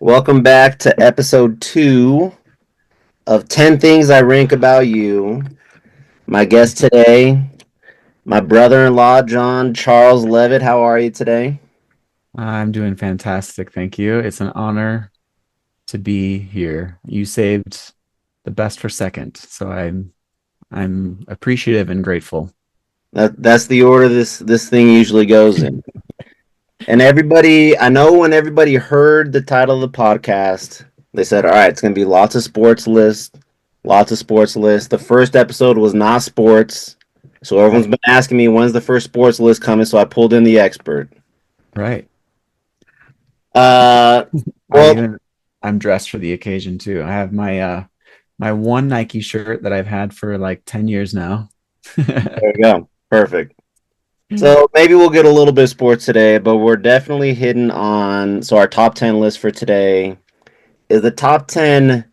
Welcome back to episode 2 of 10 Things I Rank About You. My guest today, my brother in law, John Charles Leavitt. How are you today? I'm doing fantastic, thank you. It's an honor to be here. You saved the best for second, so I'm appreciative and grateful. That's the order this thing usually goes in. And everybody, I know when everybody heard the title of the podcast, they said, all right, it's going to be lots of sports lists, lots of sports lists. The first episode was not sports. So everyone's Right. been asking me, when's the first sports list coming? So I pulled in the expert. Right. Uh, I'm well, even I'm dressed for the occasion too. I have my one Nike shirt that I've had for like 10 years now. there we go. Perfect. So maybe we'll get a little bit of sports today, but we're definitely hitting on. So our top 10 list for today is the top 10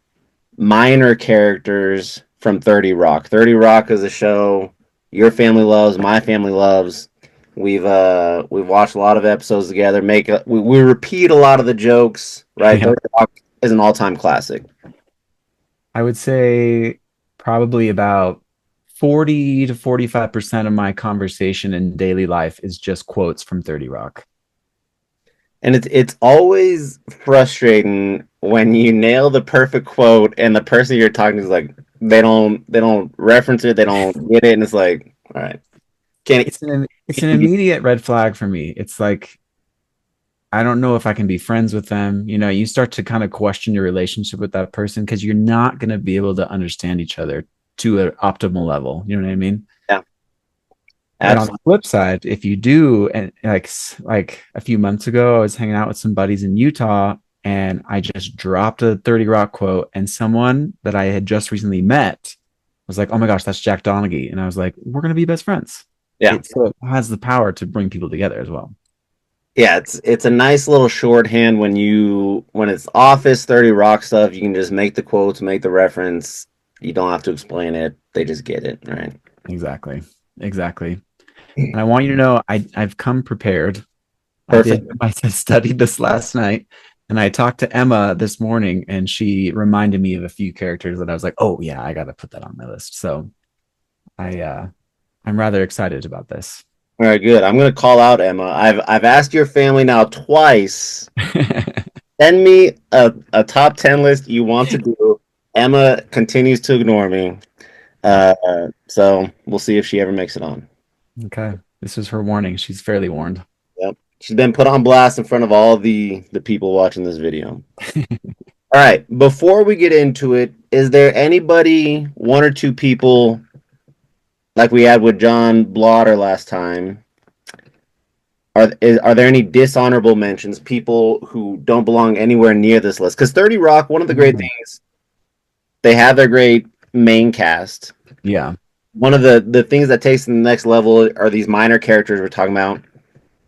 minor characters from 30 Rock. 30 Rock is a show your family loves, my family loves. We've watched a lot of episodes together. We repeat a lot of the jokes, right? Yeah. 30 Rock is an all-time classic. I would say probably about 40 to 45% of my conversation in daily life is just quotes from 30 Rock. And it's always frustrating when you nail the perfect quote and the person you're talking to is like they don't reference it, they don't get it, and it's like, all right, can't It's an immediate red flag for me. It's like I don't know if I can be friends with them. You know, you start to kind of question your relationship with that person because you're not going to be able to understand each other to an optimal level. You know what I mean? yeah, And on the absolutely. flip side, if you do, and like a few months ago, I was hanging out with some buddies in Utah, and I just dropped a 30 Rock quote, and someone that I had just recently met was like, "Oh my gosh, that's Jack Donaghy," and I was like, "We're gonna be best friends." Yeah. It has the power to bring people together as well. Yeah, it's a nice little shorthand when it's Office 30 Rock stuff, you can just make the quotes, make the reference. You don't have to explain it. They just get it, right? Exactly, exactly. And I want you to know, I've come prepared. I did. Perfect. I studied this last night, and I talked to Emma this morning, and she reminded me of a few characters that I was like, "Oh yeah, I got to put that on my list." So I, I'm rather excited about this. All right, good. I'm gonna call out Emma. I've asked your family now twice. Send me a top 10 list you want to do. Emma continues to ignore me. So we'll see if she ever makes it on. Okay, this is her warning. She's fairly warned. Yep. She's been put on blast in front of all the people watching this video. All right. Before we get into it, is there anybody, one or two people, like we had with John Blotter last time? Are there any dishonorable mentions? People who don't belong anywhere near this list? Because 30 Rock, one of the great Mm. things, they have their great main cast. Yeah, One of the things that takes to the next level are these minor characters we're talking about.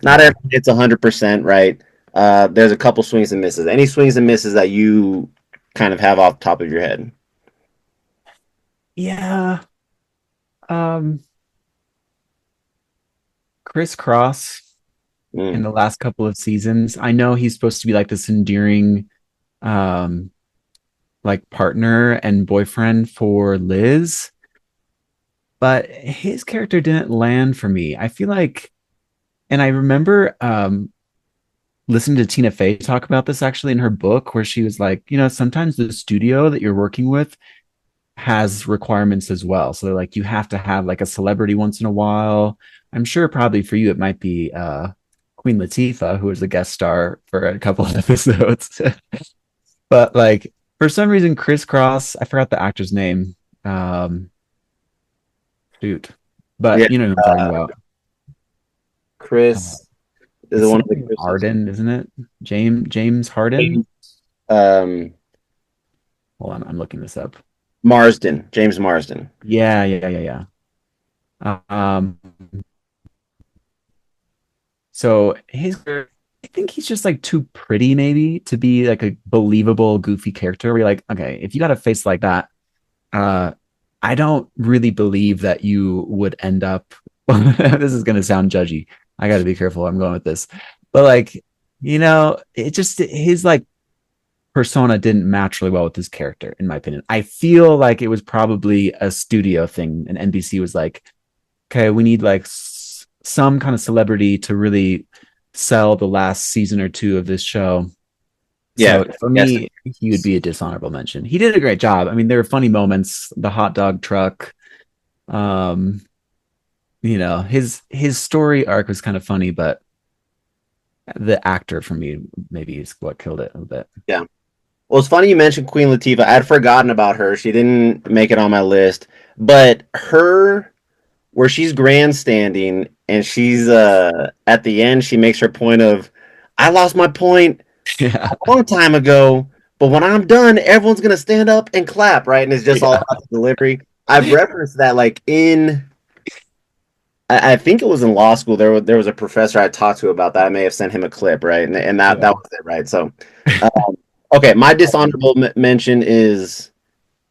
Not yeah, every it's 100% right. There's a couple swings and misses. Any swings and misses that you kind of have off the top of your head? yeah. Um, Chris Cross in Mm. the last couple of seasons. I know he's supposed to be like this endearing, um, like partner and boyfriend for Liz, but his character didn't land for me. I feel like, and I remember listening to Tina Fey talk about this actually in her book, where she was like, you know, sometimes the studio that you're working with has requirements as well. So like you have to have like a celebrity once in a while. I'm sure probably for you it might be Queen Latifah, who was a guest star for a couple of episodes. But like for some reason, Chris Cross, I forgot the actor's name. Um, shoot, Yeah, but you know who I'm talking about. Uh, Chris is it's one of the something Chris's. Harden, isn't it? James Harden. Um, Hold on, I'm looking this up. Marsden, James Marsden. Yeah, yeah, yeah, yeah. So I think he's just like too pretty, maybe, to be like a believable, goofy character. Where you're like, okay, if you got a face like that, uh, I don't really believe that you would end up. This is gonna sound judgy. I got to be careful. I'm going with this, but like, you know, it just his like persona didn't match really well with his character, in my opinion. I feel like it was probably a studio thing, and NBC was like, okay, we need like some kind of celebrity to really sell the last season or two of this show. Yeah, So for yes, me, he would be a dishonorable mention. He did a great job. I mean, there were funny moments, the hot dog truck. Um, his story arc was kind of funny, but the actor for me maybe is what killed it a bit. yeah. Well, it's funny you mentioned Queen Latifah. I had forgotten about her. She didn't make it on my list, but her where she's grandstanding and she's at the end, she makes her point of, I lost my point Yeah, a long time ago, but when I'm done, everyone's gonna stand up and clap, right? And it's just all yeah, about the delivery. I've referenced that like in I think it was in law school. There was a professor I talked to about that. I may have sent him a clip, right? And that yeah. was it, right? So, okay, my dishonorable mention is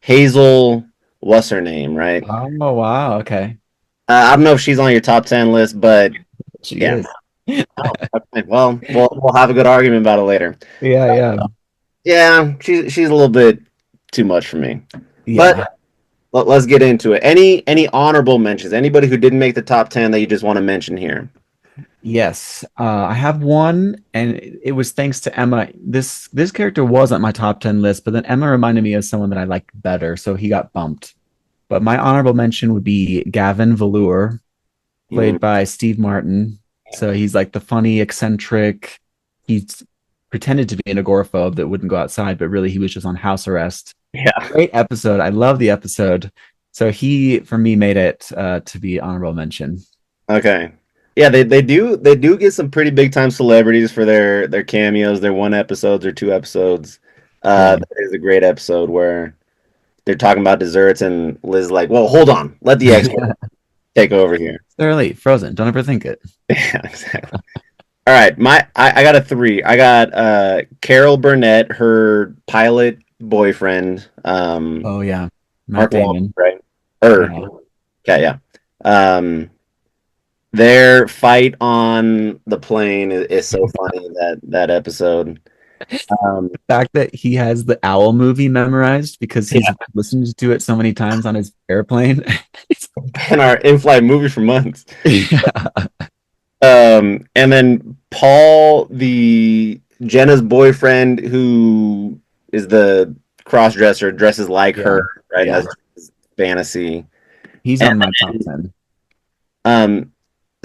Hazel. What's her name, right? Oh wow, okay. I don't know if she's on your top 10 list, but She yeah. is. Oh, okay. Well, we'll have a good argument about it later. Yeah, yeah, Yeah, she's a little bit too much for me. But yeah. let's get into it. Any honorable mentions? Anybody who didn't make the top 10 that you just want to mention here? Yes, I have one, and it was thanks to Emma. This character was on my top 10 list, but then Emma reminded me of someone that I liked better, so he got bumped. But my honorable mention would be Gavin Velour, Mm, played by Steve Martin. So he's like the funny, eccentric. He's pretended to be an agoraphobe that wouldn't go outside, but really he was just on house arrest. yeah. Great episode. I love the episode. So he, for me, made it to be honorable mention. Okay. Yeah, they do get some pretty big time celebrities for their cameos, their one episodes or two episodes. Yeah. That is a great episode where they're talking about desserts and Liz is like, well, hold on, let the expert take over here. Early, Frozen. Don't overthink it. Yeah, exactly. All right, I got a three. I got Carol Burnett, her pilot boyfriend, Oh yeah, Matt Mark Wahlberg, Damon. right? Or Yeah, okay, yeah. Their fight on the plane is so funny that episode. Um, the fact that he has the Owl movie memorized because he's yeah, listened to it so many times on his airplane. been our in-flight movie for months. Yeah, And then Paul, the Jenna's boyfriend, who is the cross-dresser, dresses like yeah, her, right? And yeah. that's his fantasy. He's And on my top 10. um,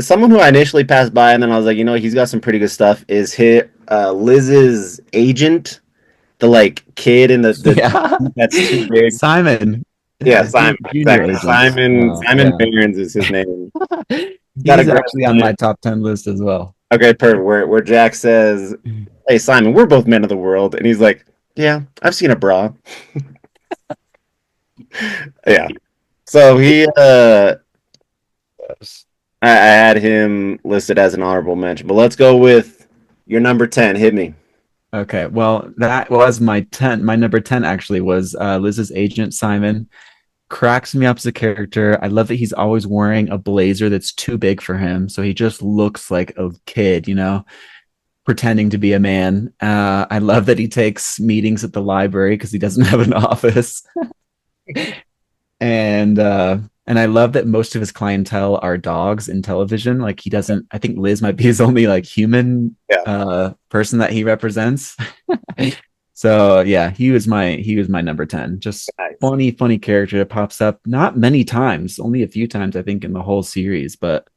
someone who I initially passed by, and then I was like, he's got some pretty good stuff. Is hit Liz's agent, the like kid in the Yeah. that's too big. Simon, Yeah, Simon. Junior Exactly. Agent. Simon Yeah. Barons is his name. He's got a He's great actually on line. my top 10 list as well. Okay, perfect. Where Jack says, "Hey Simon, we're both men of the world," and he's like, "Yeah, I've seen a bra." Yeah. So I had him listed as an honorable mention, but let's go with your number 10. Hit me. Okay, well, that was my 10. My number 10 actually was Liz's agent, Simon. Cracks me up as a character. I love that he's always wearing a blazer that's too big for him. So he just looks like a kid, pretending to be a man. I love that he takes meetings at the library because he doesn't have an office. And I love that most of his clientele are dogs in television. Like he doesn't, I think Liz might be his only like human Yeah. person that he represents. So yeah, he was my number 10. Just Nice. funny character that pops up not many times, only a few times I think in the whole series, but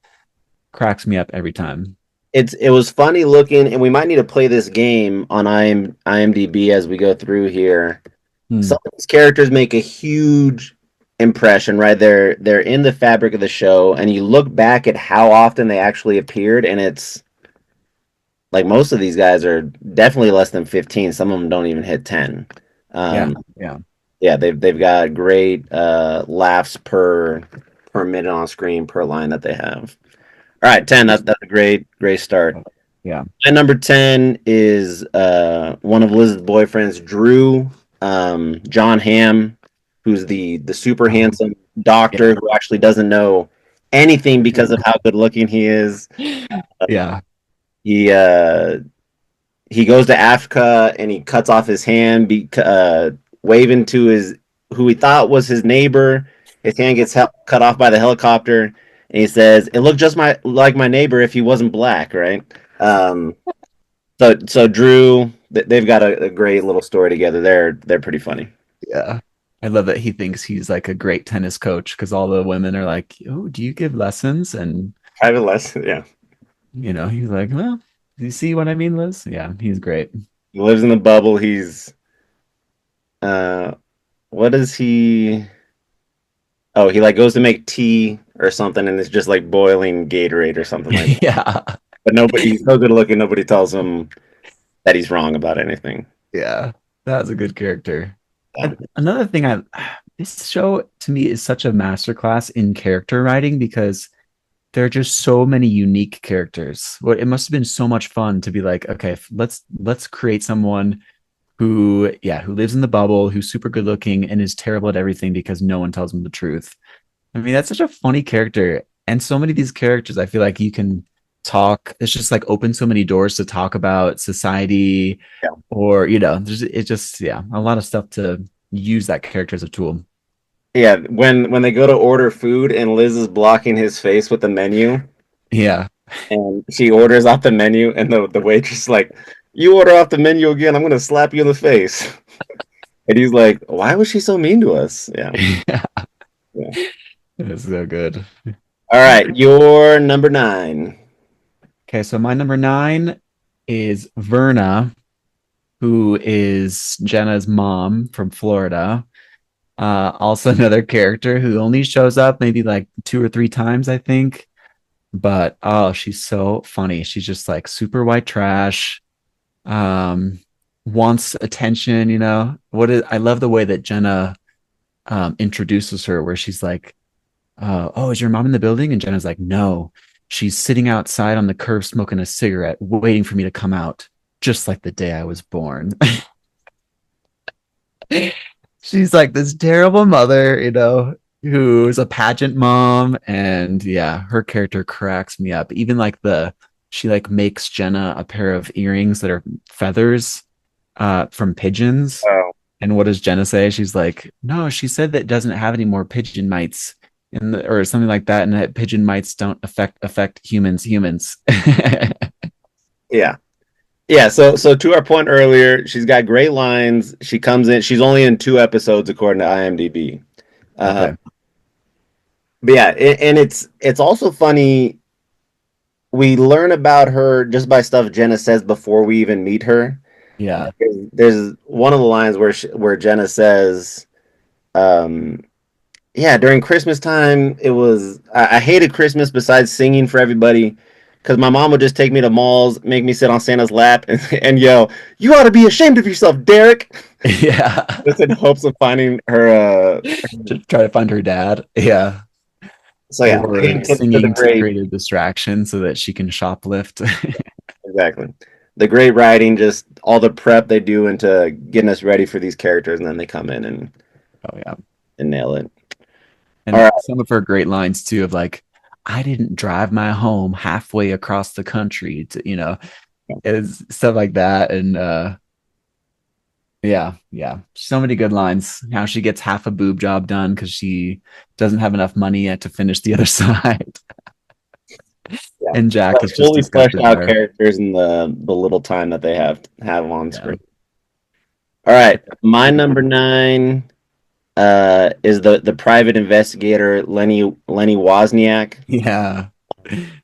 cracks me up every time. It was funny looking, and we might need to play this game on IMDb as we go through here. Hmm. Some of these characters make a huge impression, right? They're in the fabric of the show, and you look back at how often they actually appeared, and it's like most of these guys are definitely less than 15. Some of them don't even hit 10. Yeah, Um, yeah. yeah, they've got great laughs per minute on screen per line that they have. All right, 10. That's a great start. Yeah. My number 10 is one of Liz's boyfriends, Drew, John Hamm, who's the super handsome doctor Yeah. who actually doesn't know anything because of how good looking he is. Yeah. He he goes to Africa and he cuts off his hand, waving to his who he thought was his neighbor. His hand gets cut off by the helicopter, and he says, "It looked just like my neighbor if he wasn't black." Right. Um, so Drew, they've got a great little story together. They're pretty funny. Yeah. I love that he thinks he's like a great tennis coach because all the women are like, "Oh, do you give lessons?" And Private lesson, yeah. he's like, "Well, do you see what I mean, Liz?" Yeah, he's great. He lives in the bubble. He's uh, what is he? Oh, he like goes to make tea or something, and it's just like boiling Gatorade or something like that. Yeah. But nobody, he's so good looking. Nobody tells him that he's wrong about anything. Yeah. That was a good character. Yeah, And another thing I this show to me is such a masterclass in character writing because there are just so many unique characters. Well, it must have been so much fun to be like, okay, let's create someone who lives in the bubble, who's super good looking and is terrible at everything because no one tells him the truth. I mean, that's such a funny character. And so many of these characters, I feel like you can talk, it's just like open so many doors to talk about society yeah, or, it just, yeah, a lot of stuff to use that character as a tool. yeah. When they go to order food and Liz is blocking his face with the menu, Yeah. and she orders off the menu, and the waitress is like, "You order off the menu again, I'm gonna slap you in the face." And he's like, "Why was she so mean to us?" Yeah, yeah. It's so good. All right, your number nine. Okay, so my number nine is Verna, who is Jenna's mom from Florida. Also another character who only shows up maybe like two or three times, I think. But oh, she's so funny. She's just like super white trash. Um, wants attention, I love the way that Jenna introduces her, where she's like, oh, is your mom in the building? And Jenna's like, no, she's sitting outside on the curb smoking a cigarette, waiting for me to come out, just like the day I was born. She's like this terrible mother, who's a pageant mom. And yeah, her character cracks me up. Even like she like makes Jenna a pair of earrings that are feathers from pigeons. Oh, And what does Jenna say? She's like, no, she said that doesn't have any more pigeon mites or something like that, and that pigeon mites don't affect humans. yeah. Yeah, so to our point earlier, she's got great lines. She comes in. She's only in two episodes according to IMDb. Uh, Okay. but yeah, and it's also funny. We learn about her just by stuff Jenna says before we even meet her. Yeah. There's one of the lines where Jenna says, um, "Yeah, during Christmas time, I hated Christmas besides singing for everybody." Because my mom would just take me to malls, make me sit on Santa's lap, and yell, "You ought to be ashamed of yourself, Derek!" Yeah. Just in hopes of finding her. To try to find her dad. Yeah. So yeah, Or again, to the singing to great, create a distraction so that she can shoplift. exactly, the great writing, just all the prep they do into getting us ready for these characters, and then they come in Oh yeah. and nail it. All And right, some of her great lines too of like, I didn't drive my home halfway across the country to, is stuff like that. And yeah, yeah. So many good lines. How she gets half a boob job done because she doesn't have enough money yet to finish the other side. yeah, And Jack like is just fully fleshed disgusted out there. characters in the little time that they have on Yeah. screen. All right, my number nine is the private investigator Lenny Wozniak. Yeah.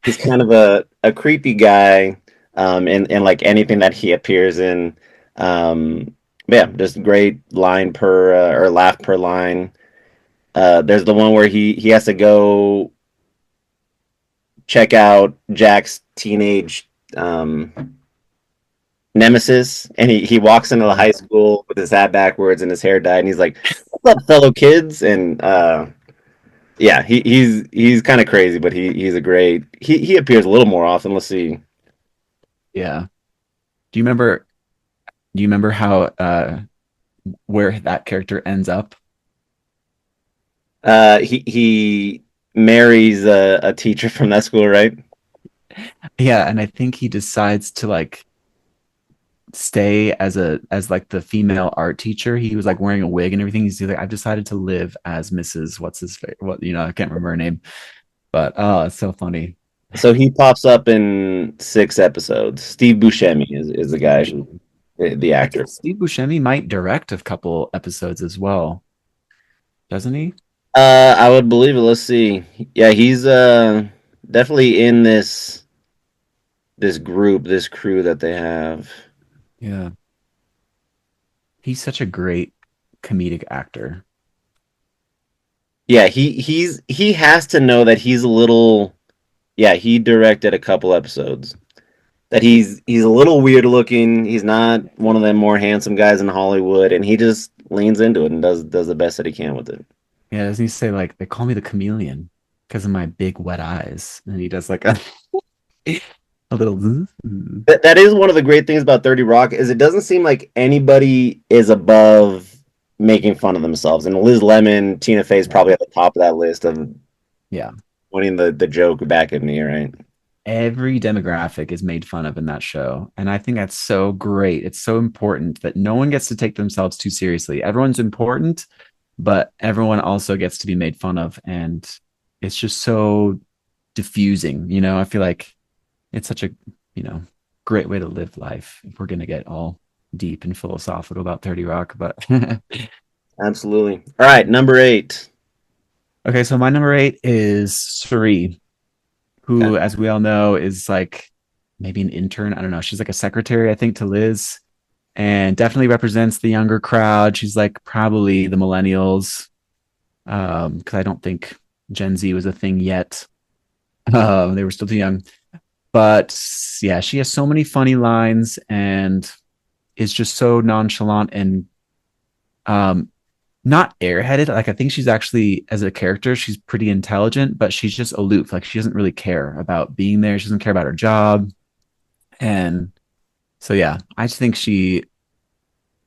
He's kind of a creepy guy, in like anything that he appears in. Yeah, just great line per or laugh per line. There's the one where he has to go check out Jack's teenage nemesis, and he walks into the high school with his hat backwards and his hair dyed, and he's like, "What's up, fellow kids?" And yeah, he's kind of crazy, but he's a great. He appears a little more often. Let's see. Yeah. Do you remember do you remember how where that character ends up? He marries a teacher from that school, right? Yeah, and I think he decides to like stay as like the female art teacher. He was like wearing a wig and everything. He's like, I've decided to live as Mrs. What's his face? What I can't remember her name, but oh, it's so funny. So he pops up in 6 episodes. Steve Buscemi is the guy, the I actor. think Steve Buscemi might direct a couple episodes as well, doesn't he? I would believe it. Let's see. Yeah, he's definitely in this group, this crew that they have. Yeah. He's such a great comedic actor. Yeah, he has to know that he's a little. Yeah, he directed a couple episodes. That he's a little weird looking. He's not one of them more handsome guys in Hollywood, and he just leans into it and does the best that he can with it. Yeah, doesn't he say like they call me the chameleon because of my big wet eyes? And he does like a a little That is one of the great things about 30 Rock is it doesn't seem like anybody is above making fun of themselves. And Liz Lemon, Tina Fey's yeah. probably at the top of that list of Yeah. pointing the joke back at me, right? Every demographic is made fun of in that show. And I think that's so great. It's so important that no one gets to take themselves too seriously. Everyone's important, but everyone also gets to be made fun of. And it's just so diffusing. I feel like it's such a, you know, great way to live life if we're going to get all deep and philosophical about 30 Rock. But Absolutely. All right, number 8. okay, so my number 8 is Suri, Okay. who, as we all know, is like maybe an intern. I don't know. She's like a secretary, I think, to Liz, and definitely represents the younger crowd. She's like probably the millennials, because I don't think Gen Z was a thing yet. They were still too young. But yeah, she has so many funny lines and is just so nonchalant and um, not airheaded. Like I think she's actually, as a character, she's pretty intelligent, but she's just aloof. Like she doesn't really care about being there. She doesn't care about her job. And so yeah, I just think she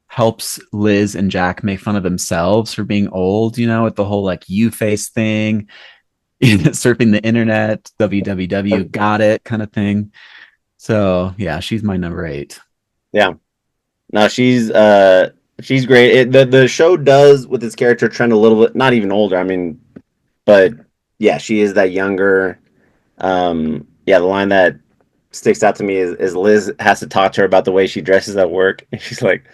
helps Liz and Jack make fun of themselves for being old, with the whole like you face thing, surfing the internet, www, got it kind of thing. So yeah, she's my number 8. Yeah. No, she's great. The show does with its character trend a little bit, not even older. I mean, but yeah, she is that younger. Yeah, the line that sticks out to me is Liz has to talk to her about the way she dresses at work, and she's like,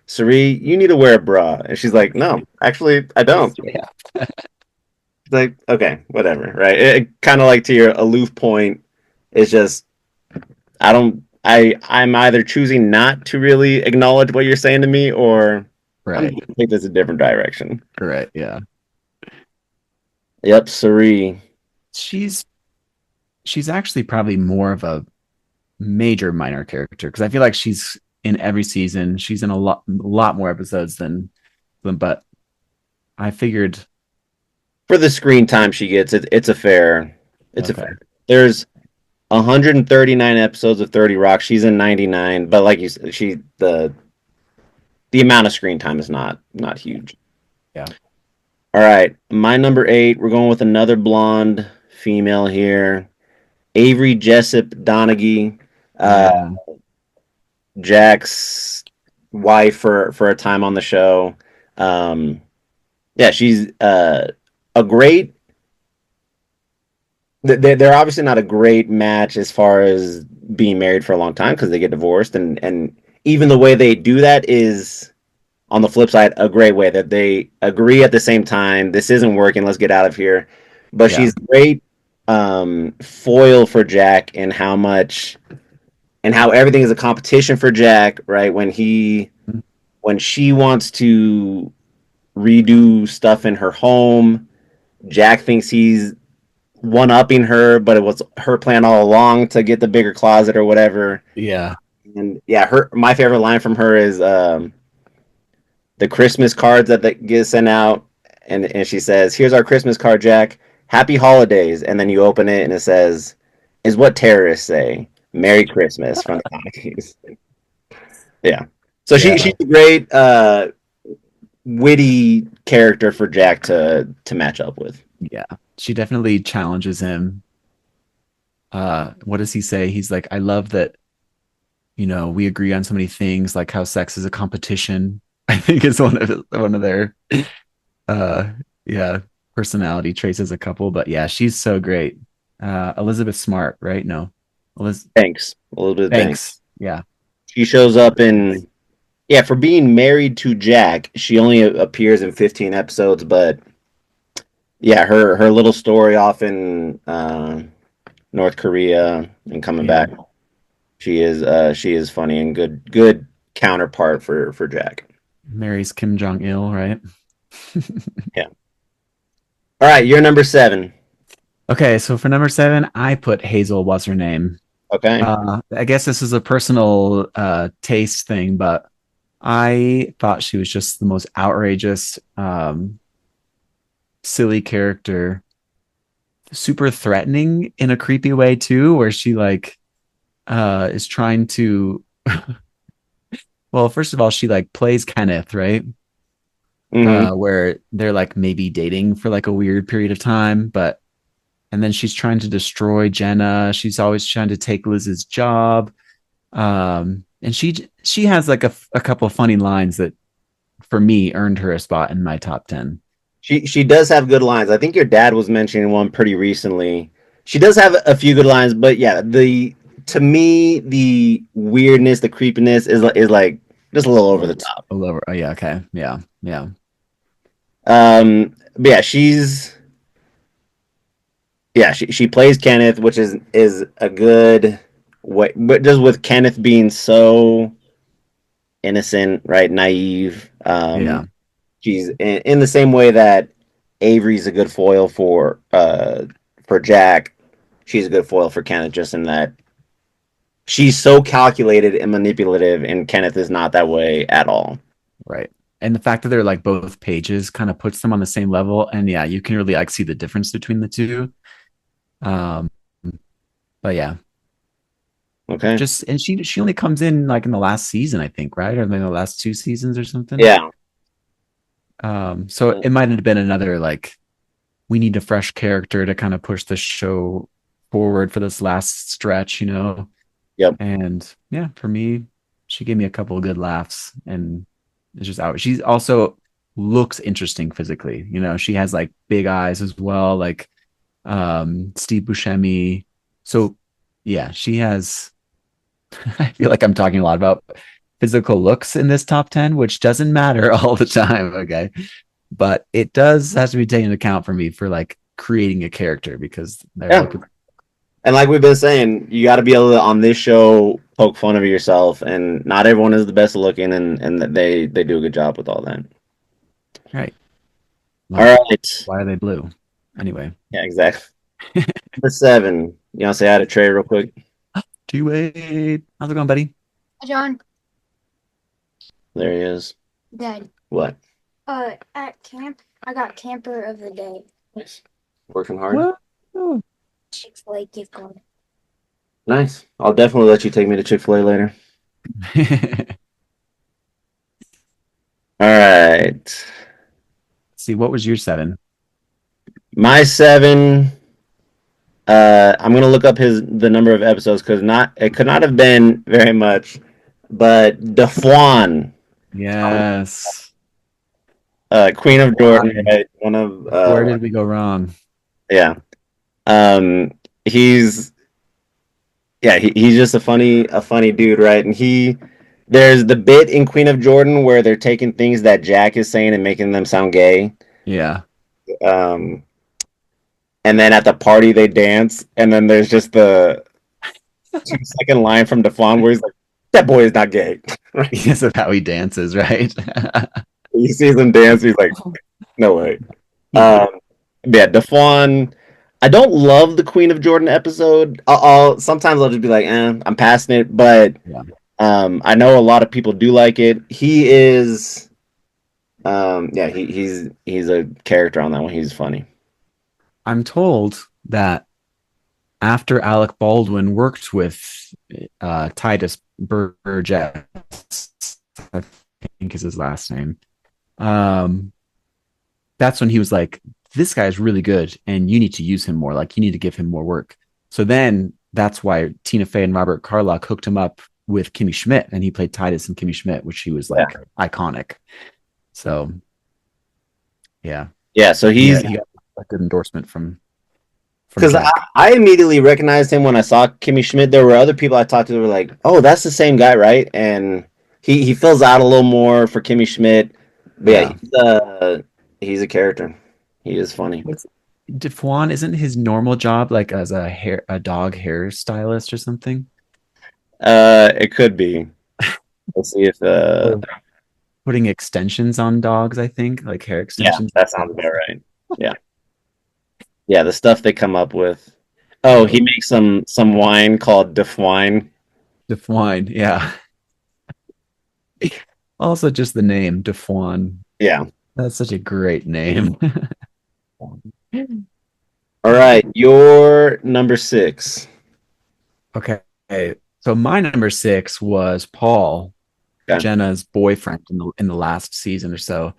"Sari, you need to wear a bra," and she's like, "No, actually, I don't." Yeah. It's like, okay, whatever, right? It kind of like to your aloof point. It's just I don't. I'm either choosing not to really acknowledge what you're saying to me, or I'm Right. going to take this a different direction. Right. Yeah. Yep, Sari. She's she's actually probably more of a major minor character because I feel like she's in every season. She's in a lot more episodes than but I figured For the screen time she gets, it's a fair. It's a okay. fair. There's 139 episodes of 30 Rock. She's in 99, but like you said, the amount of screen time is not huge. Yeah. All right, my number 8. We're going with another blonde female here, Avery Jessup Donaghy, uh, Yeah. Jack's wife for a time on the show. Um, yeah, she's a great. They're obviously not a great match as far as being married for a long time because they get divorced, and even the way they do that is on the flip side a great way that they agree at the same time. This isn't working. Let's get out of here. But Yeah. she's great foil for Jack and how everything is a competition for Jack. Right when she wants to redo stuff in her home, Jack thinks he's one upping her, but it was her plan all along to get the bigger closet or whatever. Yeah. And yeah, her my favorite line from her is the Christmas cards that get sent out, and she says, "Here's our Christmas card, Jack. Happy holidays." And then you open it and it says, "Is what terrorists say. Merry Christmas" from the comics. Yeah. So she's Yeah. a great witty character for Jack to match up with. Yeah. She definitely challenges him. What does he say? He's like, I love that we agree on so many things, like how sex is a competition. I think is one of their uh yeah personality traits as a couple. But yeah, she's so great. Elizabeth Smart, right? No, Eliz- Thanks, Elizabeth Banks. Thanks. Yeah, She shows up in yeah for being married to Jack. She only appears in 15 episodes, but yeah, her little story off in North Korea and coming yeah. back. She is funny and good counterpart for Jack. Marries Kim Jong Il, right? Yeah. All right, you're number seven. Okay, so for number seven, I put Hazel. What's her name? Okay. I guess this is a personal taste thing, but I thought she was just the most outrageous, silly character, super threatening in a creepy way too, where she like is trying to well, first of all, she like plays Kenneth, right? Mm-hmm. Where they're like maybe dating for like a weird period of time, but and then she's trying to destroy Jenna. She's always trying to take Liz's job. And she has like a couple of funny lines that for me earned her a spot in my top 10. She does have good lines. I think your dad was mentioning one pretty recently. She does have a few good lines, but yeah, the to me the weirdness, the creepiness is like just a little over the top. A lower. Oh yeah, okay. Yeah. Yeah. But yeah, she plays Kenneth, which is a good way, but just with Kenneth being so innocent, right, naive. Yeah. She's in the same way that Avery's a good foil for Jack. She's a good foil for Kenneth, just in that she's so calculated and manipulative, and Kenneth is not that way at all. Right. And the fact that they're like both pages kind of puts them on the same level. And yeah, you can really like see the difference between the two. Um, but yeah, Okay. just and she only comes in like in the last season, I think, right? Or in the last two seasons or something. Yeah. So it might have been another like we need a fresh character to kind of push the show forward for this last stretch. Yep. And yeah, for me, she gave me a couple of good laughs and it's just out. She's also looks interesting physically. She has like big eyes as well, like Steve Buscemi. So yeah, she has I feel like I'm talking a lot about physical looks in this top 10, which doesn't matter all the time, okay? But it does has to be taken into account for me for like creating a character because they're Yeah. looking And like we've been saying, you got to be able to on this show poke fun of yourself, and not everyone is the best looking, and they do a good job with all that. right. All Well, right. why are they blue? Anyway, Yeah, exactly. Number seven. You want to say hi to Trey real quick? two eight. How's it going, buddy? Hi, John. There he is. Dad. What? At camp, I got camper of the day. Nice. Working hard. What? Oh. Chick-fil-A gift card. Nice. I'll definitely let you take me to Chick-fil-A later. All right. See, what was your seven? My seven. I'm gonna look up the number of episodes because not it could not have been very much, but Daphwan, Yes. Queen of Jordan, Why? right? One of Where did we go wrong? yeah. Um, he's he's just a funny dude, right? And there's the bit in Queen of Jordan where they're taking things that Jack is saying and making them sound gay. Yeah. Um, and then at the party they dance, and then there's just the 2 second line from Daphwan where he's like, "That boy is not gay." Right? Because of how he dances, right? He sees him dance, he's like, "No way." Um, yeah, Daphwan. I don't love the Queen of Jordan episode. Sometimes I'll just be like, I'm passing it, but Yeah. I know a lot of people do like it. He is, he's a character on that one. He's funny. I'm told that after Alec Baldwin worked with Titus Burgess, I think is his last name. Um, that's when he was like, "This guy is really good, and you need to use him more. Like, you need to give him more work." So then that's why Tina Fey and Robert Carlock hooked him up with Kimmy Schmidt, and he played Titus and Kimmy Schmidt, which he was Yeah. like iconic. So yeah, Yeah, so he's he got a good endorsement from because Jack. I immediately recognized him when I saw Kimmy Schmidt. There were other people I talked to that were like, "Oh, that's the same guy, right?" And he fills out a little more for Kimmy Schmidt. But yeah, Yeah. he's a character. He is funny. What's DeFwan, isn't his normal job like as a dog hairstylist or something? It could be. Let's see if Or putting extensions on dogs, I think, like hair yeah, extensions. that sounds about right. Yeah, yeah, the stuff they come up with. Oh, he Oh, makes some wine called DeFwine. DeFwine, yeah. Also, just the name DeFwan. Yeah. That's such a great name. All right, your number six. Okay. So my number six was Paul, Okay. Jenna's boyfriend in the last season or so.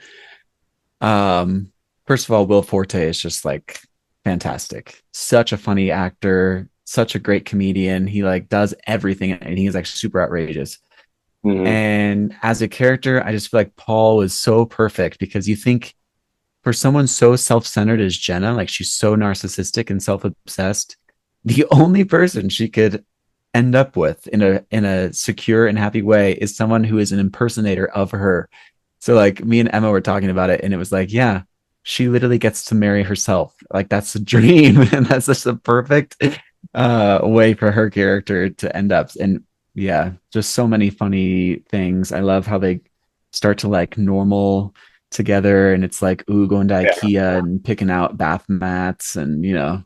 Um, First of all, Will Forte is just like fantastic. Such a funny actor, such a great comedian. He like does everything and he's like super outrageous. Hmm. And as a character, I just feel like Paul was so perfect because you think for someone so self-centered as Jenna, like she's so narcissistic and self-obsessed, the only person she could end up with in a secure and happy way is someone who is an impersonator of her. So like me and Emma were talking about it and it was like, yeah, she literally gets to marry herself. Like that's a dream and that's just a perfect way for her character to end up. And yeah, just so many funny things. I love how they start to like normal together and it's like ooh going to Yeah. IKEA and picking out bath mats and Yeah.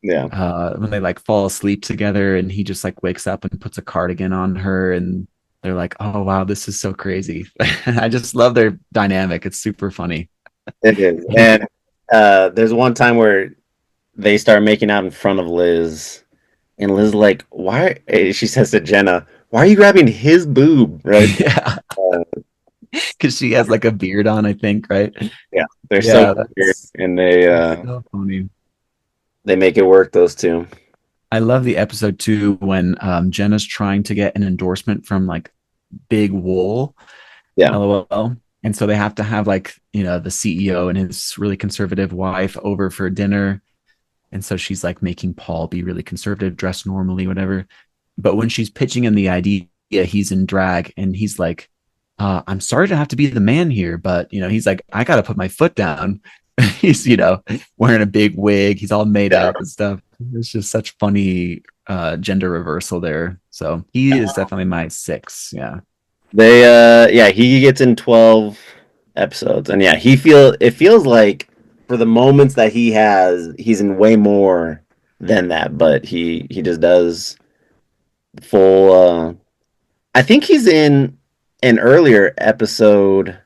when they like fall asleep together and he just like wakes up and puts a cardigan on her and they're like, oh wow, this is so crazy. I just love their dynamic. It's super funny. It is. And there's one time where they start making out in front of Liz, and Liz like, why? She says to Jenna, "Why are you grabbing his boob?" Right? Yeah, Uh, because she has like a beard on, I think, right? yeah, they're so Yeah, weird, that's and so funny. they make it work. Those two. I love the episode too when Jenna's trying to get an endorsement from like Big Wool, Yeah. LOL. And so they have to have like, the CEO and his really conservative wife over for dinner. And so she's like making Paul be really conservative, dress normally, whatever. But when she's pitching him the idea, he's in drag and he's like, I'm sorry to have to be the man here, but he's like, I gotta put my foot down. He's, wearing a big wig, he's all made Yeah. up and stuff. It's just such funny gender reversal there. So he is definitely my six. Yeah. They yeah, he gets in 12 episodes. And yeah, it feels like for the moments that he has, he's in way more than that, but he just does full I think he's in an earlier episode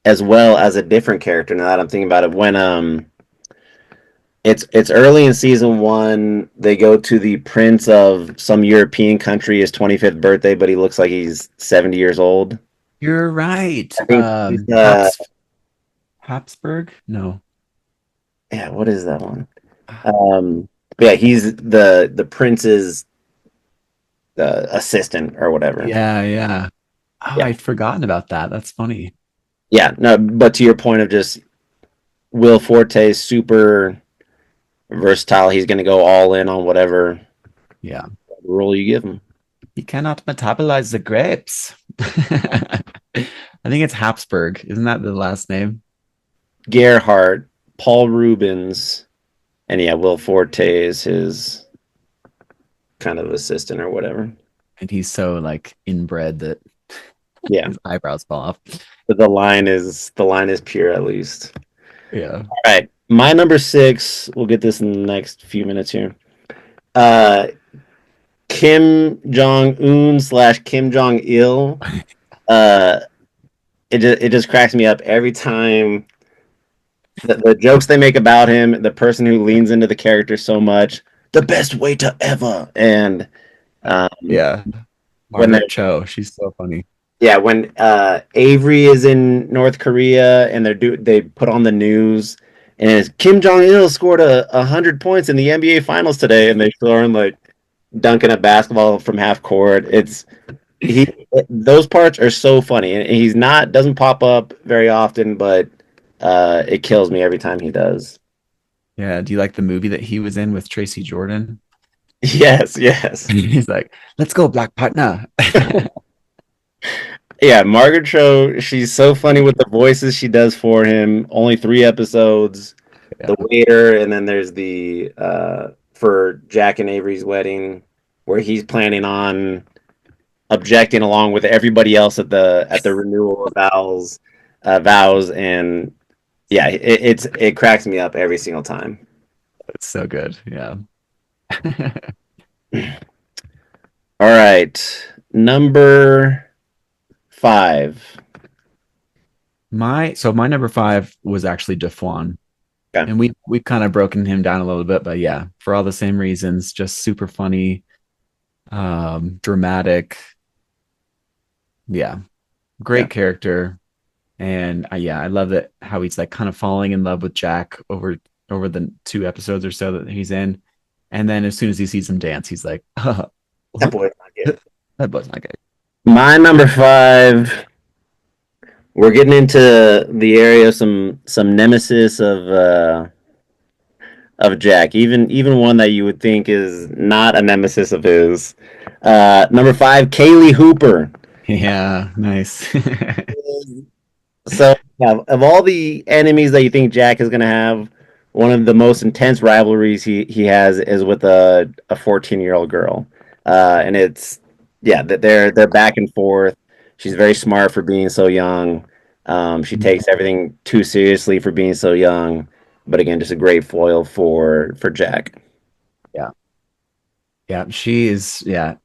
as well as a different character now that I'm thinking about it. When it's early in season one, they go to the prince of some European country, his 25th birthday, but he looks like he's 70 years old. You're right. I think he's Habsburg? No. yeah, what is that one? Yeah, he's the prince's assistant or whatever. Yeah, yeah. Oh, Yeah, I'd forgotten about that. That's funny. yeah, no, but to your point of just Will Forte is super versatile. He's going to go all in on whatever Yeah. role you give him. He cannot metabolize the grapes. I think it's Habsburg. Isn't that the last name? Gerhardt, Paul Rubens, and yeah, Will Forte is his kind of assistant or whatever. And he's so like inbred that Yeah, his eyebrows fall off. but the line is pure at least. Yeah. All right, my number six. We'll get this in the next few minutes here. Uh, Kim Jong Un slash Kim Jong Il. Uh, it just cracks me up every time the jokes they make about him, the person who leans into the character so much, the best way to ever. And um, Yeah. when they Margaret Cho. She's so funny. yeah, when Avery is in North Korea and they put on the news and it's Kim Jong Il scored 100 points in the NBA Finals today, and they show him like dunking a basketball from half court. he those parts are so funny, and he's not doesn't pop up very often, but it kills me every time he does. Yeah. Do you like the movie that he was in with Tracy Jordan? Yes, yes. He's like, let's go, Black Partner. Yeah, Margaret Cho, she's so funny with the voices she does for him. Only 3 episodes. The Yeah. waiter, and then there's the for Jack and Avery's wedding, where he's planning on objecting along with everybody else at the renewal of vows, and yeah, it cracks me up every single time. It's so good. Yeah. All right, number 5. My number five was actually Defuan. Okay, And we kind of broken him down a little bit, but yeah, for all the same reasons, just super funny, dramatic. Yeah, yeah, great character. And yeah, I love that how he's like kind of falling in love with Jack over the 2 episodes or so that he's in. And then as soon as he sees him dance, he's like, that what? boy's not good. That was not good. My number 5. We're getting into the area of some nemesis of Jack, even one that you would think is not a nemesis of his. Number 5, Kaylee Hooper. Yeah, nice. So, yeah, of all the enemies that you think Jack is going to have, one of the most intense rivalries he has is with a 14-year-old girl, and it's yeah that they're back and forth. She's very smart for being so young. She takes everything too seriously for being so young, but again, just a great foil for Jack. Yeah. Yeah, she is. Yeah,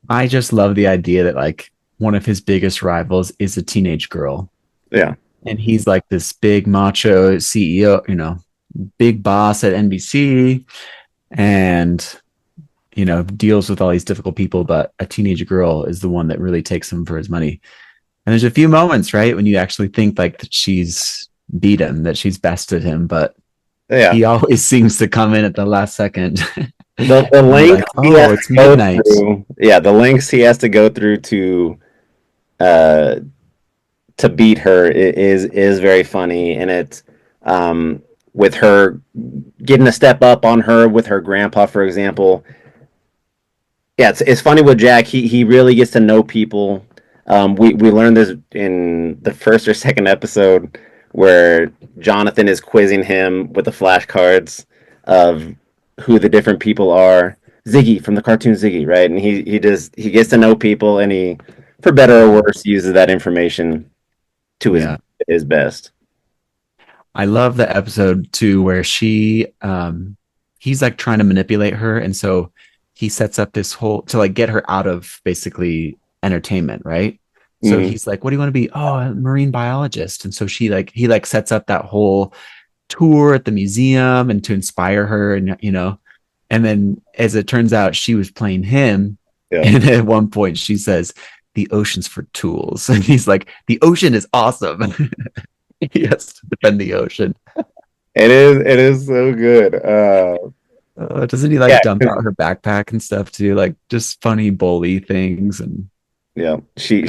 I just love the idea that like one of his biggest rivals is a teenage girl, Yeah, and he's like this big macho CEO, big boss at NBC, and deals with all these difficult people. But a teenage girl is the one that really takes him for his money. And there's a few moments, right, when you actually think like that she's beat him, that she's bested him, but yeah. he always seems to come in at the last second The and be lengths like, he has "Oh, to it's go midnight." through, yeah, the lengths he has to go through uh to beat her is very funny, and it's um with her getting a step up on her with her grandpa, for example. Yeah, it's funny with Jack. He really gets to know people. We learned this in the first or second episode where Jonathan is quizzing him with the flashcards of who the different people are. Ziggy from the cartoon Ziggy, right? And he gets to know people, and he, for better or worse, uses that information to Yeah. his best. I love the episode too where he's like trying to manipulate her, and so he sets up this whole to like get her out of basically entertainment, right? So Mm, he's like, "What do you want to be?" "Oh, a marine biologist." And so he like sets up that whole tour at the museum and to inspire her, and and then as it turns out, she was playing him, yeah, and at one point she says, "The ocean's for tools," and he's like, "The ocean is awesome." He has to defend the ocean. it is so good. Doesn't he Yeah, like dump out her backpack and stuff too? Like just funny bully things and yeah. yeah.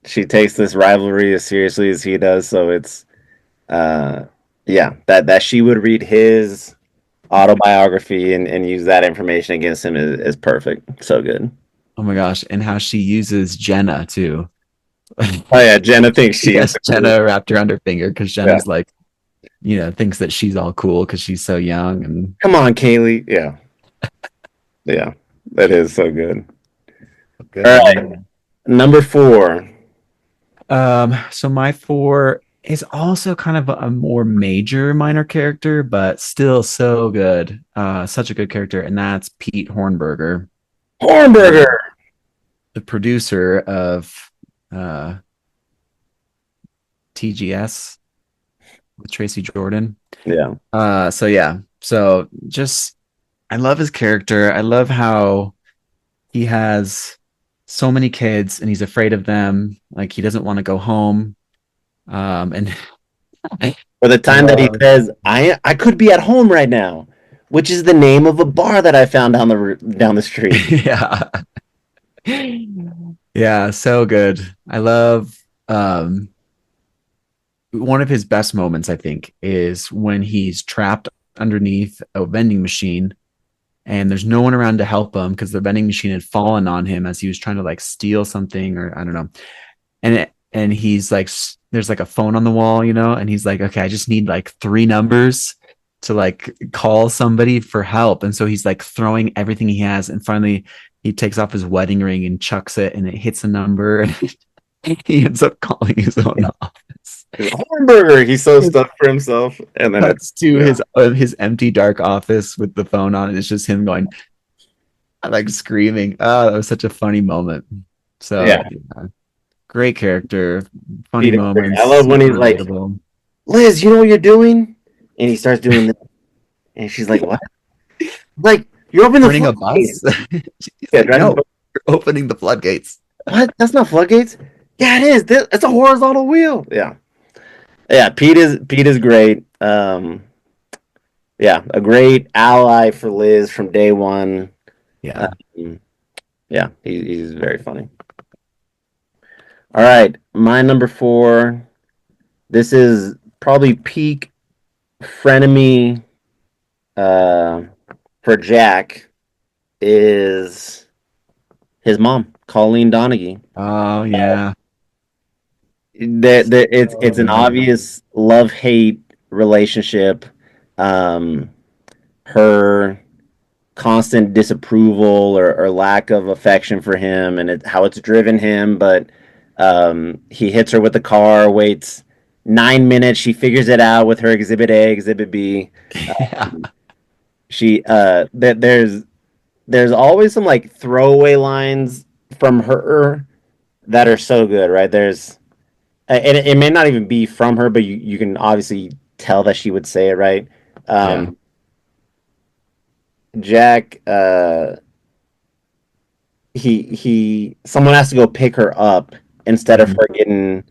She takes this rivalry as seriously as he does, so it's uh yeah, that she would read his autobiography and use that information against him is perfect. So good. Oh my gosh, and how she uses Jenna too. Oh yeah, Jenna thinks She she's has Jenna wrapped around her finger because yeah. Jenna's like, thinks that she's all cool because she's so young and Come on, Kaylee. Yeah, yeah. That is so good. good, All right, man. number 4. So my four is also kind of a more major minor character, but still so good. Such a good character, and that's Pete Hornberger, Hornberger. the producer of uh, TGS with Tracy Jordan. Yeah. So yeah, so just I love his character. I love how he has so many kids and he's afraid of them. Like he doesn't want to go home. And I For the time that he love, says, I could be at home right now, which is the name of a bar that I found down the street. yeah, Yeah, so good. I love one of his best moments, I think, is when he's trapped underneath a vending machine and there's no one around to help him because the vending machine had fallen on him as he was trying to like steal something or I don't know. And he's like there's like a phone on the wall, and he's like, okay, I just need like three numbers to like call somebody for help. And so he's like throwing everything he has and finally he takes off his wedding ring and chucks it and it hits a number and he ends up calling his own office. Hornberger, he's so stuck for himself, and then it's Cuts to yeah, his empty dark office with the phone on, and it's just him going like screaming. Oh, that was such a funny moment. So yeah. yeah, great character, funny Peter, I moments, love when super he's like, relatable. Liz, you know what you're doing? And he starts doing this, and she's like, what? Like, you open the Turning a bus. floodgates. He's Yeah, like, driving the no, bus. you're opening the floodgates. What? That's not floodgates. Yeah, it is. It's a horizontal wheel. Yeah, yeah. Pete is great. Yeah, a great ally for Liz from day one. Yeah. Um, yeah, he's very funny. All right, my number four. This is probably peak frenemy uh, for Jack is his mom, Colleen Donaghy. Oh yeah. It's So an good. obvious love hate relationship. Um, her constant disapproval or lack of affection for him, and how it's driven him. But he hits her with the car, waits 9 minutes. She figures it out with her Exhibit A, Exhibit B. Yeah. She there's always some like throwaway lines from her that are so good, right? And it may not even be from her, but you can obviously tell that she would say it, right? Yeah. Um, Jack, someone has to go pick her up instead of Mhm. her getting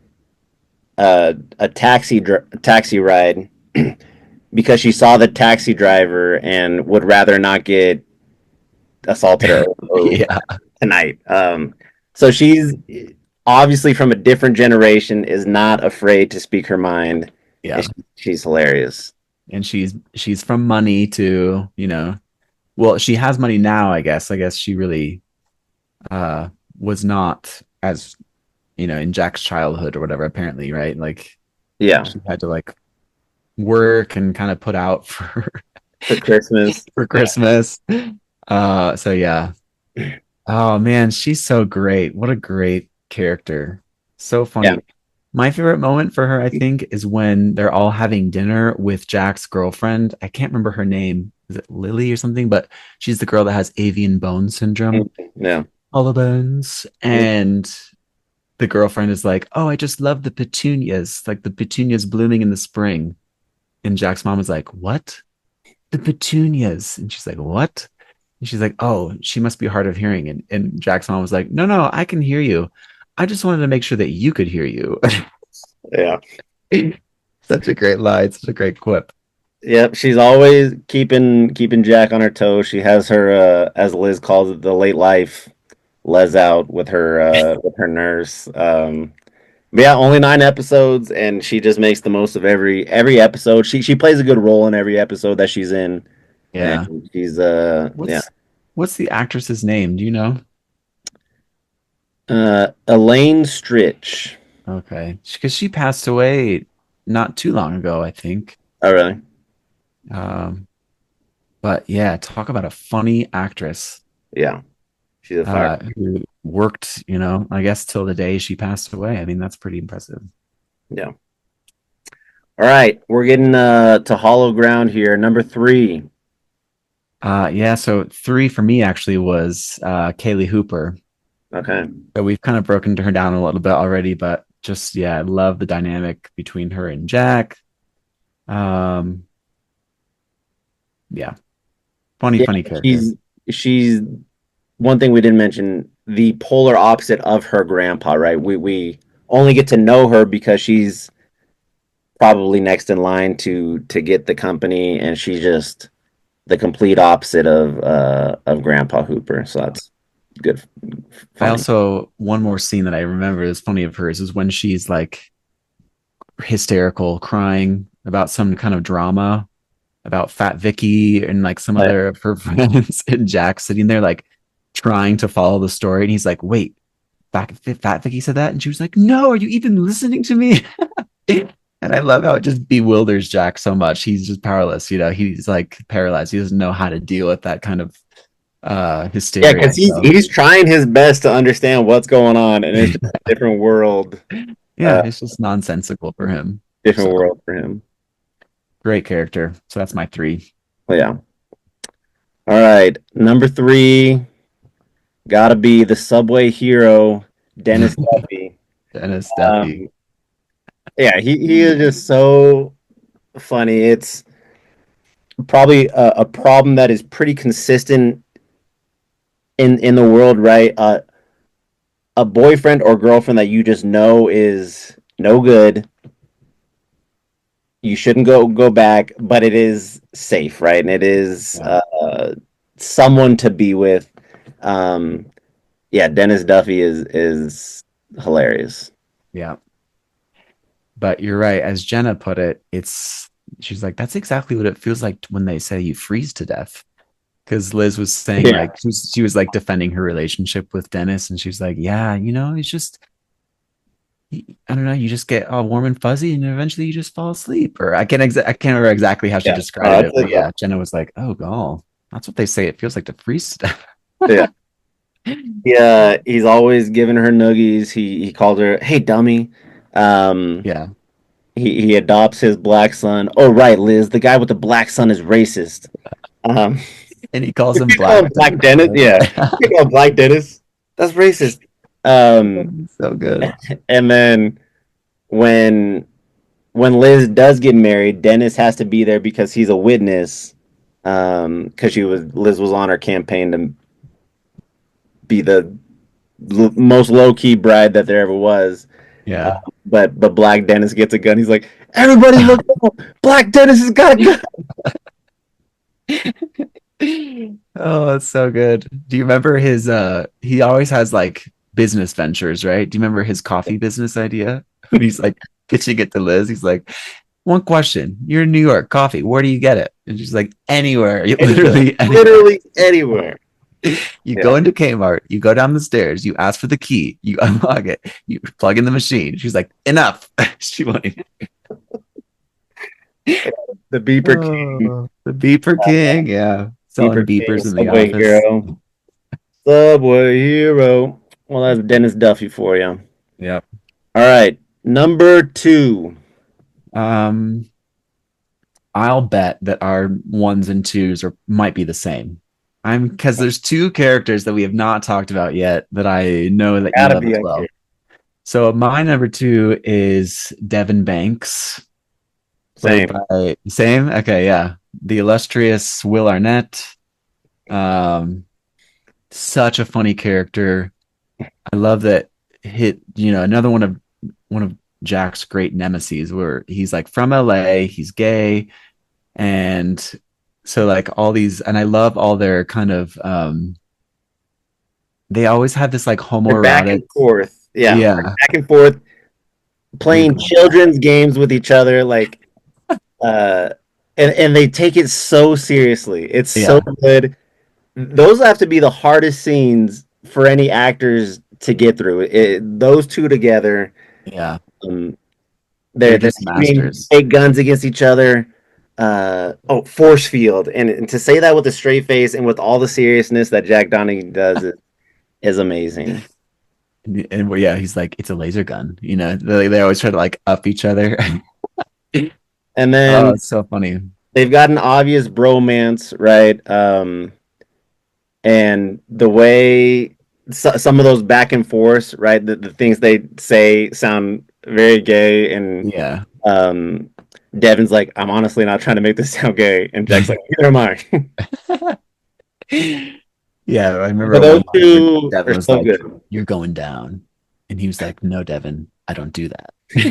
a taxi ride because she saw the taxi driver and would rather not get assaulted or Yeah. tonight. So she's obviously from a different generation, is not afraid to speak her mind, and Yeah. she's hilarious. And she's from money to, well, she has money now, I guess. I guess she really uh was not as, in Jack's childhood or whatever, apparently, right? Like Yeah, she had to like work and kind of put out for for Christmas. for Yeah, Christmas. So yeah. Oh man, she's so great. What a great character. So yeah. funny. My favorite moment for her, I think, is when they're all having dinner with Jack's girlfriend. I can't remember her name. Is it Lily or something? But she's the girl that has avian bone syndrome. Yeah. Collarbones. And the girlfriend is like, "Oh, I just love the petunias, like the petunias blooming in the spring." And Jack's mom is like, "What? The petunias?" And she's like, "What?" And she's like, "Oh, she must be hard of hearing." And Jack's mom was like, "No, no, I can hear you. I just wanted to make sure that you could hear you." Yeah. Such a great line, such a great quip. Yep, she's always keeping Jack on her toes. She has her as Liz calls it, the late life Les out with her nurse. But yeah, only 9 episodes, and she just makes the most of every episode. She plays a good role in every episode that she's in, and Yeah. she's yeah. What's the actress's name? Do you know? Elaine Stritch. Okay. Because she passed away not too long ago, I think. Oh really? Um, but yeah, talk about a funny actress Yeah, she's a fire. who worked, I guess till the day she passed away. I mean, that's pretty impressive. Yeah. All right, we're getting to hollow ground here. Number three. Yeah, so three for me actually was Kaylee Hooper. Okay. So we've kind of broken her down a little bit already, but just yeah, I love the dynamic between her and Jack. Um, yeah, funny, Yeah, funny character. she's one thing we didn't mention, the polar opposite of her grandpa, right? We only get to know her because she's probably next in line to get the company, and she's just the complete opposite of Grandpa Hooper. So good, I funny. also one more scene that I remember is funny of hers is when she's like hysterical, crying about some kind of drama about Fat Vicky and like some But other of her friends, and Jack sitting there like trying to follow the story, and he's like, "Wait, Fat Vicky said that," and she was like, "No, are you even listening to me?" And I love how it just bewilders Jack so much. He's just powerless, you know. He's like paralyzed. He doesn't know how to deal with that kind of yeah, hysteria. because So he's trying his best to understand what's going on, and it's just a different world, yeah, uh, it's just nonsensical for him. different So world for him. great character. So that's my three. Well, yeah. All right, number three, gotta be the Subway hero, Dennis Duffy. Dennis Duffy. Um, yeah, he is just so funny. It's probably a problem that is pretty consistent in the world, right? A boyfriend or girlfriend that you just know is no good. You shouldn't go back, but it is safe, right? And it is Yeah. someone to be with. Um, yeah, Dennis Duffy is hilarious. Yeah. But you're right. As Jenna put it, she's like, that's exactly what it feels like when they say you freeze to death. Because Liz was saying, Yeah, like, she was like defending her relationship with Dennis. And she's like, yeah, it's just, I don't know, you just get all warm and fuzzy and eventually you just fall asleep. Or I can't remember exactly how she yeah, described it. But yeah, yeah, Jenna was like, oh, God, that's what they say. It feels like to freeze to death. yeah. Yeah, he's always giving her noogies. He called her, "Hey, dummy." Um, Yeah. he adopts his black son. Oh, right, Liz. The guy with the black son is racist. Um, And he calls him you call him Black Black Dennis. Dennis? Yeah, Yeah. you call him Black Dennis. That's racist. Um, So good. and then when Liz does get married, Dennis has to be there because he's a witness. Because Liz was on her campaign to be the most low key bride that there ever was. Uh, Yeah. but Black Dennis gets a gun. He's like, everybody look up! Black Dennis has got a gun. Oh, that's so good. Do you remember his he always has like business ventures, right? Do you remember his coffee business idea? When he's like pitching it to Liz, he's like, one question. You're in New York, coffee, where do you get it? And she's like, anywhere. Anywhere, Literally anywhere. literally anywhere. You Yeah, go into Kmart, you go down the stairs, you ask for the key, you unlock it, you plug in the machine. She's like, enough. She wanted the Beeper King, the beeper king. Yeah. Selling Beeper King, beepers in the Subway office. Hero, Subway Hero. Well, that's Dennis Duffy for you. Yeah. All right, number two. Um, I'll bet that our ones and twos are might be the same. I'm because there's two characters that we have not talked about yet that I know that you Gotta love be as up here. well. So my number two is Devin Banks, played Same. by same. Okay, yeah, the illustrious Will Arnett. Um, Such a funny character. I love that hit. Another one of Jack's great nemesis, where he's like from LA, he's gay, and so like all these, and I love all their kind of they always have this like They're back homoerotic. and forth. Yeah, Yeah, back and forth, you're playing going down. children's games with each other. Like, uh, and they take it so seriously. It's so Yeah, good. Those have to be the hardest scenes for any actors to get through. Those two together, yeah, um, they're they're just shooting masters. fake guns against each other. Force field, and to say that with a straight face and with all the seriousness that Jack Donaghy does is amazing. And yeah, he's like, it's a laser gun. They always try to like up each other. And Oh, then it's so funny. they've got an obvious bromance, right? And the way some of those back and forth, right? The things they say sound very gay, and Yeah. um, Devin's like, "I'm honestly not trying to make this sound gay," and Jack's like, "Neither am I." Yeah, I remember But those one line where two Devin are was so like, good. "You're going down," and he was like, "No, Devin, I don't do that."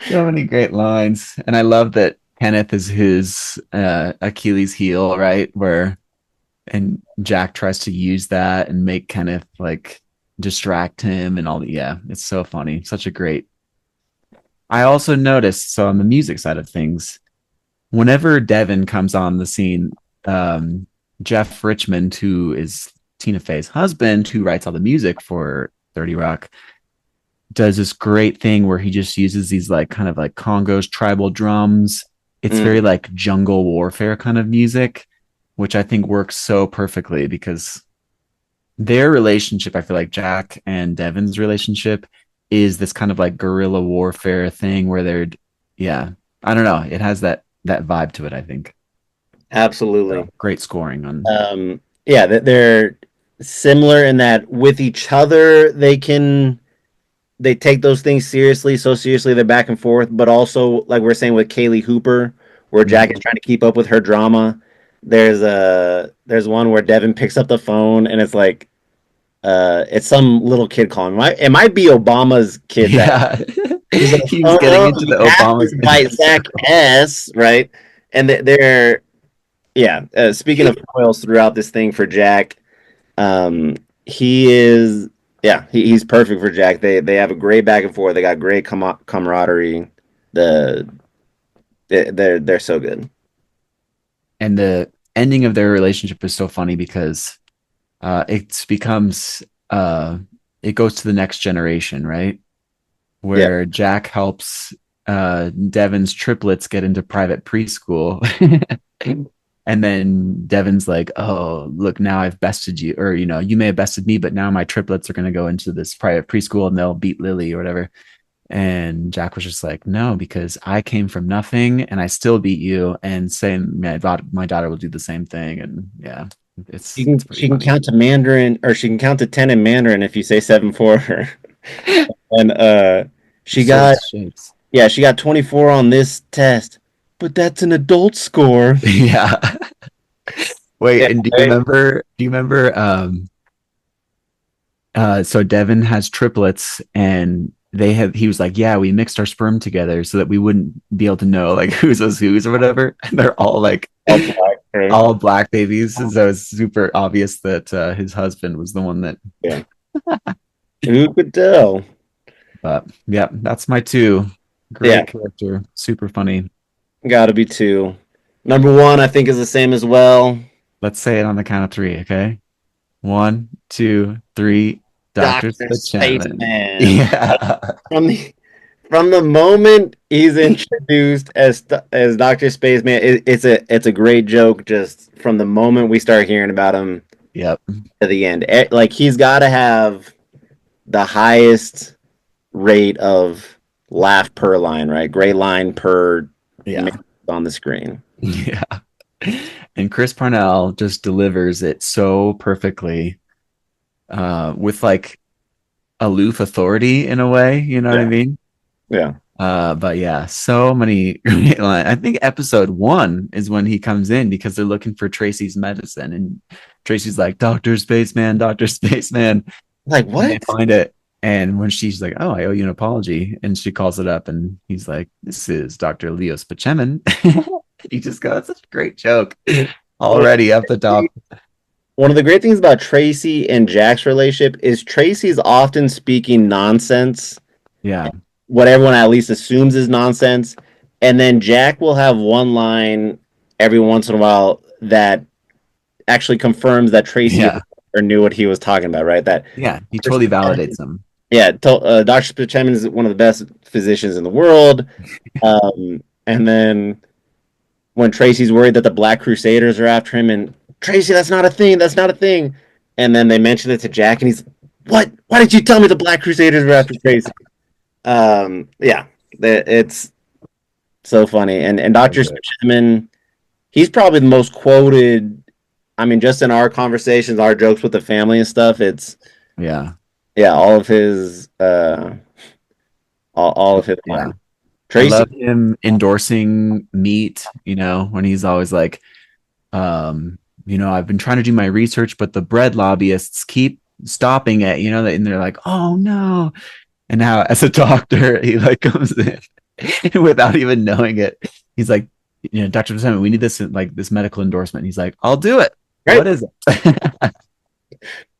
So many great lines, and I love that Kenneth is his Achilles heel, right? Where and Jack tries to use that and make Kenneth like distract him and all the yeah, it's so funny. Such a great. I also noticed so on the music side of things, whenever Devin comes on the scene, um, Jeff Richmond, who is Tina Fey's husband, who writes all the music for 30 Rock, does this great thing where he just uses these like kind of like Congos tribal drums. It's Mm, very like jungle warfare kind of music, which I think works so perfectly because their relationship, I feel like Jack and Devin's relationship is this kind of like guerrilla warfare thing where they're yeah, I don't know. It has that vibe to it, I think. So absolutely. great scoring on Yeah, they're similar in that with each other they take those things seriously, so seriously they're back and forth, but also like we're saying with Kaylee Hooper, where Jack is Mhm. trying to keep up with her drama. There's one where Devin picks up the phone and it's like it's some little kid calling. It might be Obama's kids at Yeah. he's like, He was oh getting no, into you the have to Obama's inner invite Zach circle. S, right? And they're yeah. Speaking of foils throughout this thing for Jack, um, he is yeah, he's perfect for Jack. They have a great back and forth. They got great camaraderie. The they're so good. And the ending of their relationship is so funny because it becomes it goes to the next generation, right? Yeah, Where Jack helps Devin's triplets get into private preschool. And then Devin's like, "Oh, look, now I've bested you, or you may have bested me, but now my triplets are going to go into this private preschool and they'll beat Lily or whatever." And Jack was just like, "No, because I came from nothing and I still beat you, and same my daughter will do the same thing." And yeah, it's pretty she can funny. count to Mandarin, or she can count to 10 in Mandarin if you say seven for her. And she got Sorts shapes. yeah, she got 24 on this test, but that's an adult score. Yeah. Wait, Yeah, and right? do you remember so Devin has triplets and he was like, yeah, we mixed our sperm together so that we wouldn't be able to know like whose was whose or whatever. And they're all like All black, right? all black babies. And so it's super obvious that his husband was the one that Yeah. Who could tell? but yeah, that's my two. Yeah, Great character, super funny. gotta be two. Number one, I think, is the same as well. Let's say it on the count of three, okay? One, two, three. Dr. Dr. Spaceman. Spaceman. Yeah. From the from the moment he's introduced as Dr. Spaceman, it's a great joke just from the moment we start hearing about him Yep. to the end. Like he's got to have the highest rate of laugh per line, right? Great line per Yeah. minute on the screen. Yeah. And Chris Parnell just delivers it so perfectly, with like aloof authority in a way, you know what I Yeah, mean? yeah. But yeah, so many great lines. I think episode one is when he comes in because they're looking for Tracy's medicine, and Tracy's like, Dr. Spaceman, Dr. Spaceman. Like And they what? find it. And when she's like, "Oh, I owe you an apology," and she calls it up, and he's like, "This is Dr. Leo Spaceman." He just got such a great joke One of already up the the top. one of the great things about Tracy and Jack's relationship is Tracy's often speaking nonsense, Yeah, what everyone at least assumes is nonsense, and then Jack will have one line every once in a while that actually confirms that Tracy yeah, or knew what he was talking about, right? That yeah. He totally validates them. yeah, Dr. Spaceman is one of the best physicians in the world. And then when Tracy's worried that the Black Crusaders are after him, and Tracy, that's not a thing. That's not a thing. And then they mention it to Jack, and he's, "What? Why did you tell me the Black Crusaders were after Tracy?" Yeah, it's so funny. And So Doctor good. Spaceman, he's probably the most quoted. I mean, just in our conversations, our jokes with the family and stuff. It's Yeah, yeah, all of his all of his yeah. lines. I Tracy, love him endorsing meat. When he's always like, um, I've been trying to do my research, but the bread lobbyists keep stopping it. And they're like, oh no. And now, as a doctor, he like comes in without even knowing it. He's like, Dr. Simon, we need this like this medical endorsement. And he's like, I'll do it. Great. What is it?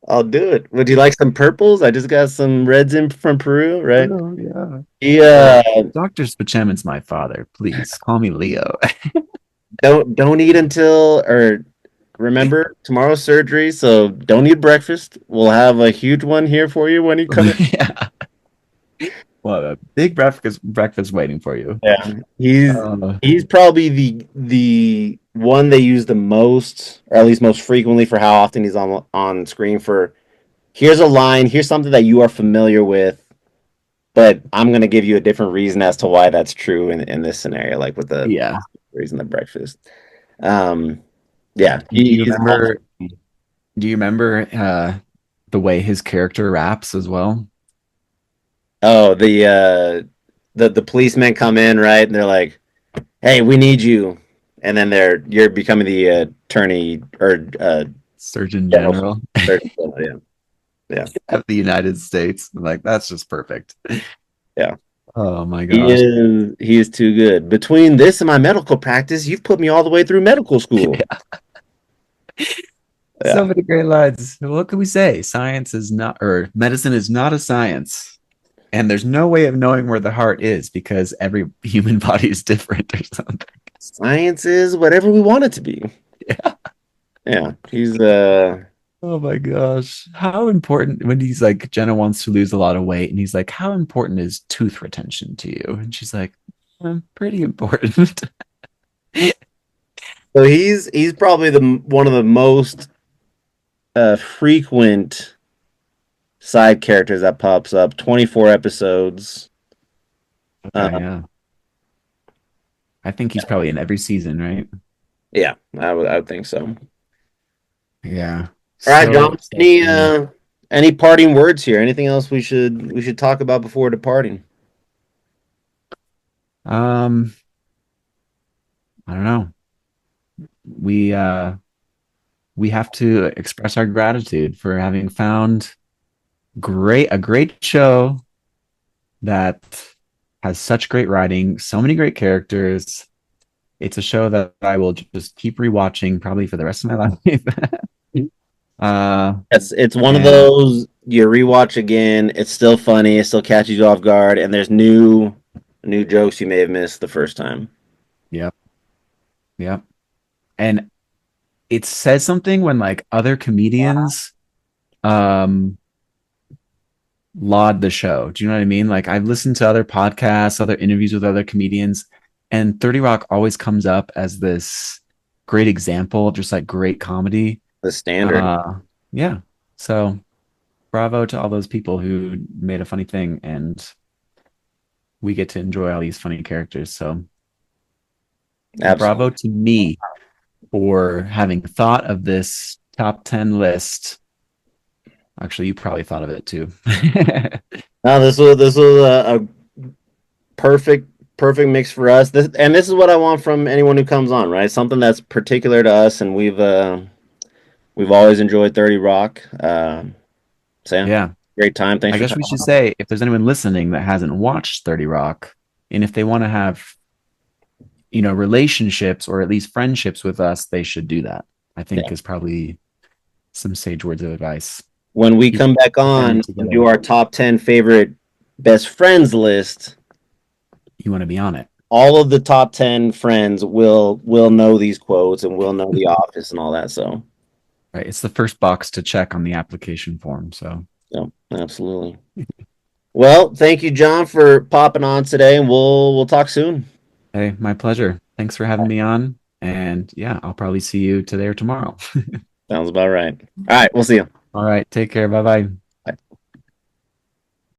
I'll do it. Would you like some purples? I just got some reds in from Peru, right? Oh, yeah. Yeah. Dr. Spachemin's my father. Please call me Leo. Don't eat until or remember tomorrow's surgery, so don't eat breakfast. We'll have a huge one here for you when you come in. Yeah. Well, a big breakfast waiting for you. Yeah. He's probably the one they use the most, or at least most frequently for how often he's on screen for here's a line, here's something that you are familiar with, but I'm gonna give you a different reason as to why that's true in this scenario, like with the Yeah. reason the breakfast. Um yeah, Do you he's remember do you remember the way his character raps as well? oh the policemen come in, right? And they're like, "Hey, we need you." And then you're becoming the attorney or Surgeon general. General Yeah. Yeah. of the United States. Like that's just perfect. Yeah. Oh my He gosh. is too good. Between this and my medical practice, you've put me all the way through medical school. So Yeah. many great lines. What can we say? Science is not, or medicine is not a science. And there's no way of knowing where the heart is because every human body is different or something. Science is whatever we want it to be. Yeah. Yeah. He's Oh my gosh. How important when he's like, Jenna wants to lose a lot of weight, and he's like, how important is tooth retention to you? And she's like, pretty important. so he's probably the one of the most frequent side characters that pops up. 24 episodes. Okay, yeah. I think he's probably in every season, right? Yeah, I would think so. All Yeah. right, So, John. so funny. Any parting words here? Anything else we should talk about before departing? Um, I don't know. We have to express our gratitude for having found a great show that has such great writing, so many great characters. It's a show that I will just keep rewatching probably for the rest of my life. uh, It's one of and those you rewatch again. It's still funny. It still catches you off guard, and there's new jokes you may have missed the first time. yep, yep. And it says something when like other comedians um laud the show. Do you know what I mean? Like I've listened to other podcasts, other interviews with other comedians, and 30 Rock always comes up as this great example of just like great comedy. The standard. Uh yeah. So bravo to all those people who made a funny thing and we get to enjoy all these funny characters. So Absolutely. bravo to me for having thought of this top 10 list. Actually, you probably thought of it too. Now this was a perfect mix for us. This is what I want from anyone who comes on, right? Something that's particular to us, and we've always enjoyed 30 Rock. So yeah, Yeah. great time. Thanks I for guess we coming should on. say if there's anyone listening that hasn't watched 30 Rock, and if they want to have, relationships or at least friendships with us, they should do that. I think Yeah. is probably some sage words of advice. When we Keep come back the family on and do together. our top 10 favorite best friends list, You want to be on it. all of the top 10 friends will know these quotes and will know the office and all that. Right. It's the first box to check on the application form. So So absolutely. Well, thank you, John, for popping on today, and we'll talk soon. hey, my pleasure. Thanks for having me on. And yeah, I'll probably see you today or tomorrow. Sounds about right. All right, we'll see you. All right. Take care. Bye bye.